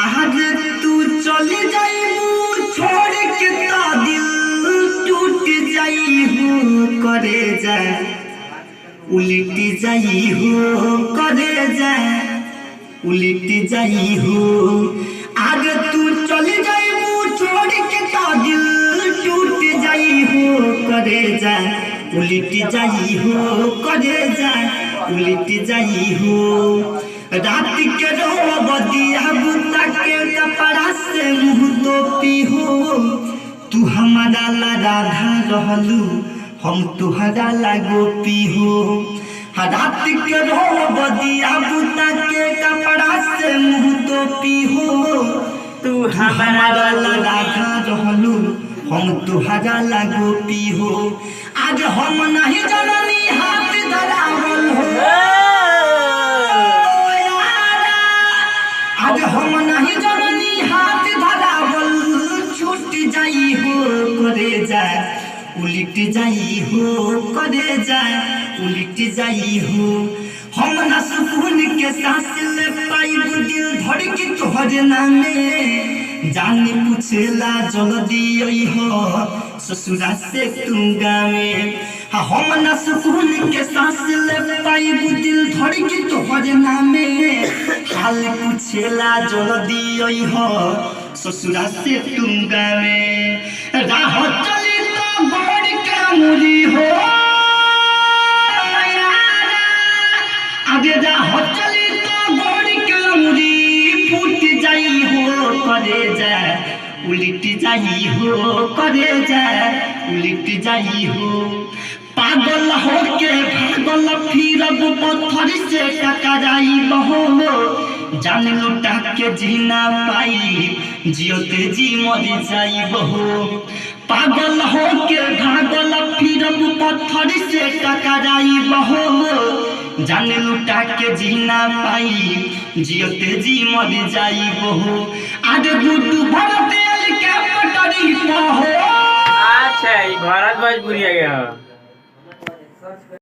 आज तू चली जाइबू छोड़ के ता दिल टूट जाई हो करे जा उलट जाई हो करे जा उलट जाई हो। आज तू चली जाइबू छोड़ के ता दिल टूट जाई हो करे जा उलट जाई हो करे जा उलट जाई हो। रात के रो बदिया बुता के कपड़ा से मुँह तोपी हो। तू हमारा ला राधा रहलू हम तुहरा ला गोपी हो। रात के रो बदिया बुता के कपड़ा से मुँह तोपी हो। तू हमारा ला राधा रहलू हम तुहरा ला गोपी हो। आज हम नहीं जननी हाथ धरावल हो। आज हम नहीं जननी हाथ धरावल छूट जाई हो करे जाए उलट जाई हो करे जाए उलट जाई हो। हम न सुकून के सांस ले पाइब दिल धड़की तोहरे नामे। जाने पूछेला जल्दी आई हो ससुरा से तू गावे। हम न सुकून के सांस ले पाइब दिल धड़की तोहरे नामे। हाल पूछेला जल्दी आई हो ससुरा से तू गावे। राह चली तो बड़ कामुरी हो। आगे राह चली तो बड़ कामुरी फूट जाई हो करे जा उलट जाई हो करे जा उलट जाई हो। पागल हो के भागल फिरब पत्थर से टकराई बहो। जान लुटा के जीना पाई जियोते जी मर जाई बहो। पागल हो के भागल फिरब पत्थर से टकराई बहो। जान लुटा के जीना पाई जियोते जी मर जाई बहो। आज गुड्डू भर तेल के पटरी हो। अच्छा भरत भोजपुरी आ गया।